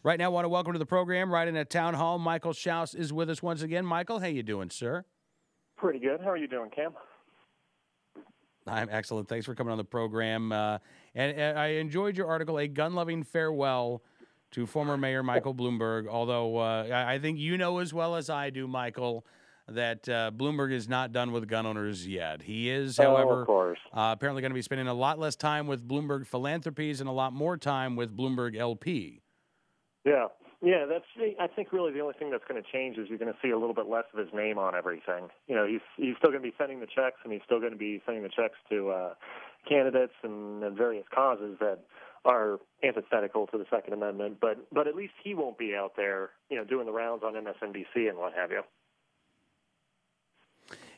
Right now, I want to welcome to the program, right in at Town Hall, Michael Schaus is with us once again. Michael, how you doing, sir? Pretty good. How are you doing, Cam? I'm excellent. Thanks for coming on the program. And I enjoyed your article, A Gun-Loving Farewell to Former Mayor Michael Bloomberg, although I think you know as well as I do, Michael, that Bloomberg is not done with gun owners yet. He is, Oh, of however, course. apparently going to be spending a lot less time with Bloomberg Philanthropies and a lot more time with Bloomberg LP. Yeah. Yeah, I think really the only thing that's going to change is you're going to see a little bit less of his name on everything. You know, he's still going to be sending the checks, and he's still going to be sending the checks to candidates and various causes that are antithetical to the Second Amendment. But at least he won't be out there, doing the rounds on MSNBC and what have you.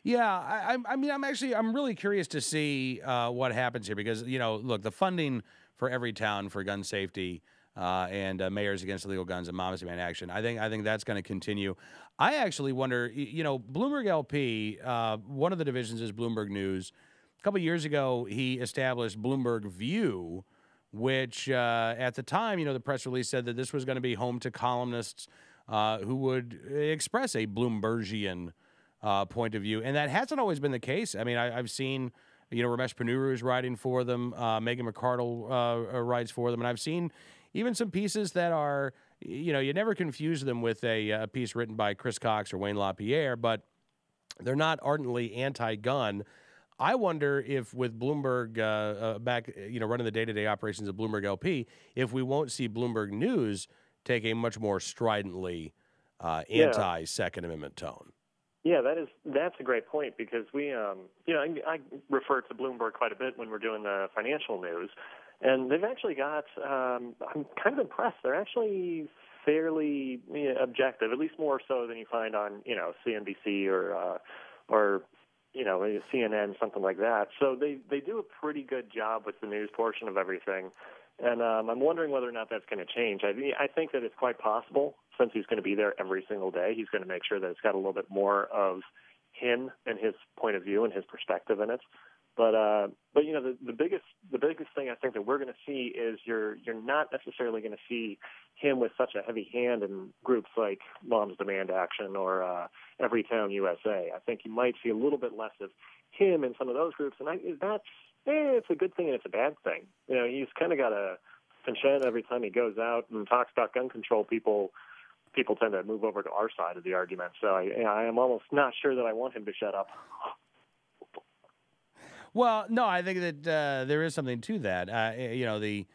Yeah, I mean, I'm really curious to see what happens here because, look, the funding for every town for gun safety and Mayors Against Illegal Guns and Moms Demand Action, I think that's going to continue. I actually wonder, Bloomberg LP, one of the divisions is Bloomberg News. A couple of years ago, he established Bloomberg View, which at the time, the press release said that this was going to be home to columnists who would express a Bloombergian point of view. And that hasn't always been the case. I mean, I've seen, Ramesh Ponnuru is writing for them. Megan McArdle writes for them. And I've seen even some pieces that are, you never confuse them with a piece written by Chris Cox or Wayne LaPierre, but they're not ardently anti-gun. I wonder if with Bloomberg back, running the day-to-day operations of Bloomberg LP, if we won't see Bloomberg News take a much more stridently anti-Second Amendment tone. Yeah, that's a great point because we, I refer to Bloomberg quite a bit when we're doing the financial news, and they've actually got. I'm kind of impressed. They're actually fairly objective, at least more so than you find on CNBC or CNN, something like that. So they do a pretty good job with the news portion of everything. And I'm wondering whether or not that's going to change. I think that it's quite possible, since he's going to be there every single day, he's going to make sure that it's got a little bit more of him and his point of view and his perspective in it. But the biggest thing I think that we're going to see is you're not necessarily going to see him with such a heavy hand in groups like Moms Demand Action or Everytown USA. I think you might see a little bit less of him in some of those groups, and it's a good thing and it's a bad thing. He's kind of got a penchant every time he goes out and talks about gun control. People tend to move over to our side of the argument. So I am almost not sure that I want him to shut up. Well, no, I think that there is something to that. The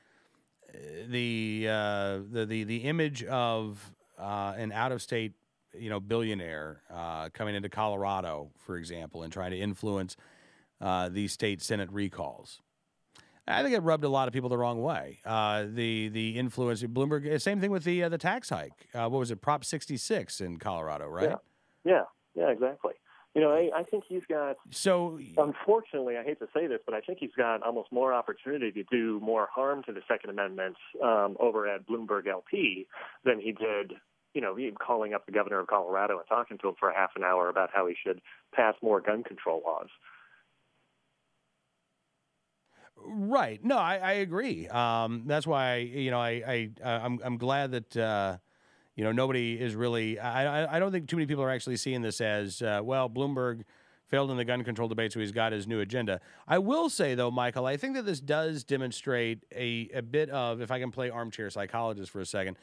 image of an out-of-state billionaire coming into Colorado, for example, and trying to influence these state Senate recalls. I think it rubbed a lot of people the wrong way. The influence of Bloomberg, same thing with the tax hike. What was it, Prop 66 in Colorado, right? Yeah, exactly. I think he's got. So, unfortunately, I hate to say this, but I think he's got almost more opportunity to do more harm to the Second Amendment over at Bloomberg LP than he did. Calling up the governor of Colorado and talking to him for a half an hour about how he should pass more gun control laws. Right. No, I agree. That's why I'm glad that nobody is really. I don't think too many people are actually seeing this as Bloomberg failed in the gun control debate, so he's got his new agenda. I will say though, Michael, I think that this does demonstrate a bit of, if I can play armchair psychologist for a second,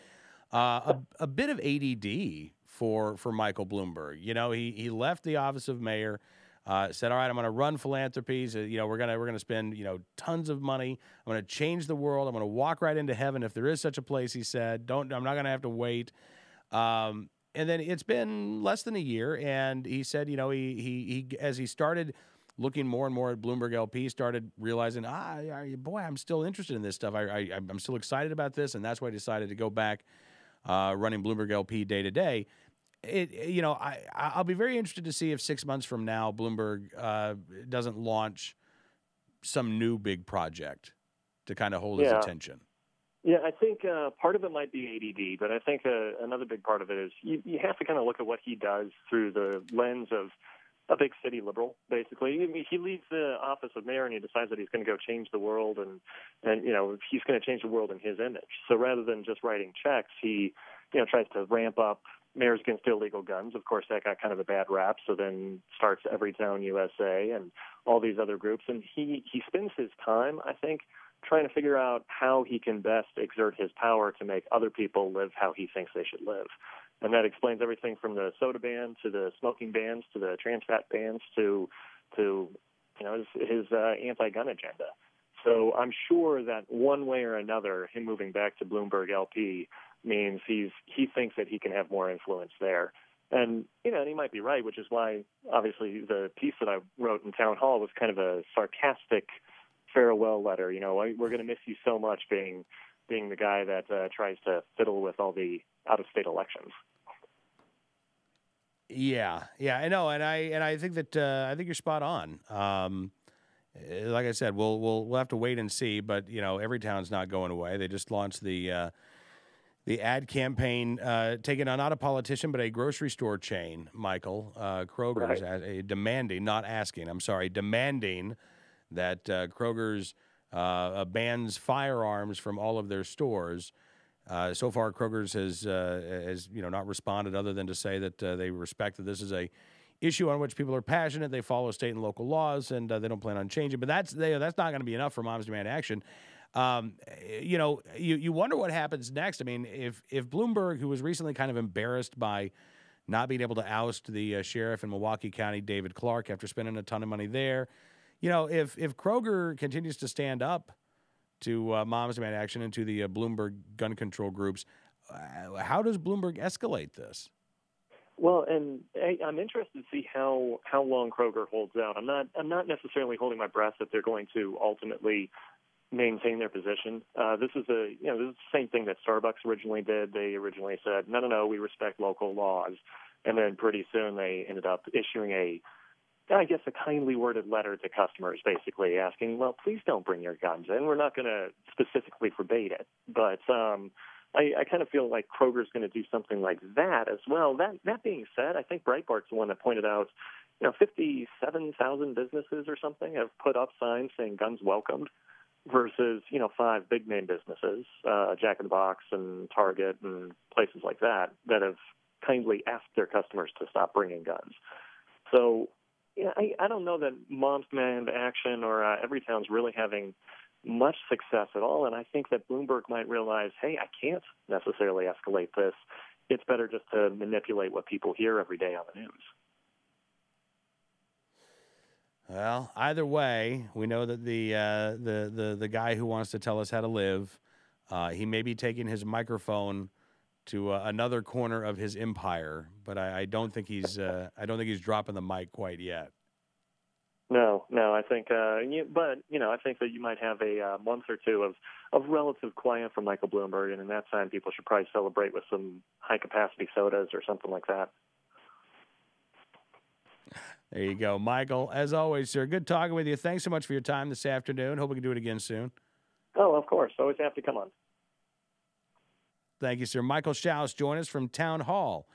a bit of ADD for Michael Bloomberg. He left the office of mayor. Said, all right, I'm going to run philanthropies. We're going to spend, tons of money. I'm going to change the world. I'm going to walk right into heaven if there is such a place, he said. I'm not going to have to wait. And then it's been less than a year, and he said, he as he started looking more and more at Bloomberg LP, started realizing, boy, I'm still interested in this stuff. I'm still excited about this, and that's why I decided to go back running Bloomberg LP day to day. I'll be very interested to see if 6 months from now Bloomberg doesn't launch some new big project to kind of hold his attention. Yeah, I think part of it might be ADD, but I think another big part of it is you have to kind of look at what he does through the lens of a big city liberal, basically. I mean, he leaves the office of mayor and he decides that he's going to go change the world, and he's going to change the world in his image. So rather than just writing checks, he tries to ramp up Mayors Against Illegal Guns. Of course, that got kind of a bad rap. So then starts Everytown USA and all these other groups, and he spends his time, I think, trying to figure out how he can best exert his power to make other people live how he thinks they should live. And that explains everything from the soda ban to the smoking bans to the trans fat bans to his anti-gun agenda. So I'm sure that one way or another, him moving back to Bloomberg LP means he thinks that he can have more influence there. And and he might be right, which is why obviously the piece that I wrote in Town Hall was kind of a sarcastic farewell letter. We're going to miss you so much, being the guy that tries to fiddle with all the out-of-state elections. Yeah, I know, and I think that I think you're spot on. Like I said, we'll have to wait and see, but Everytown's not going away. They just launched the ad campaign taking on not a politician but a grocery store chain, Michael, Kroger's, Right. demanding that Kroger's bans firearms from all of their stores. So far, Kroger's has not responded other than to say that they respect that this is a issue on which people are passionate. They follow state and local laws, and they don't plan on changing. But that's not going to be enough for Moms Demand Action. You wonder what happens next. I mean, if Bloomberg, who was recently kind of embarrassed by not being able to oust the sheriff in Milwaukee County, David Clark, after spending a ton of money there, if Kroger continues to stand up to Moms Demand Action and to the Bloomberg gun control groups, how does Bloomberg escalate this? Well, and I'm interested to see how long Kroger holds out. I'm not necessarily holding my breath that they're going to ultimately maintain their position. This is the same thing that Starbucks originally did. They originally said, no, we respect local laws, and then pretty soon they ended up issuing a kindly worded letter to customers, basically asking, well, please don't bring your guns in. We're not going to specifically forbade it, but I kind of feel like Kroger's going to do something like that as well. That being said, I think Breitbart's the one that pointed out, 57,000 businesses or something have put up signs saying guns welcomed versus, 5 big name businesses, Jack in the Box and Target and places like that have kindly asked their customers to stop bringing guns. So, I don't know that Moms Demand Action or Everytown's really having much success at all, and I think that Bloomberg might realize, hey, I can't necessarily escalate this. It's better just to manipulate what people hear every day on the news. Well, either way, we know that the guy who wants to tell us how to live, he may be taking his microphone to another corner of his empire, but I don't think he's dropping the mic quite yet. No, I think, I think that you might have a month or two of relative quiet from Michael Bloomberg, and in that time, people should probably celebrate with some high-capacity sodas or something like that. There you go, Michael. As always, sir, good talking with you. Thanks so much for your time this afternoon. Hope we can do it again soon. Oh, of course. Always have to come on. Thank you, sir. Michael Schaus joined us from Town Hall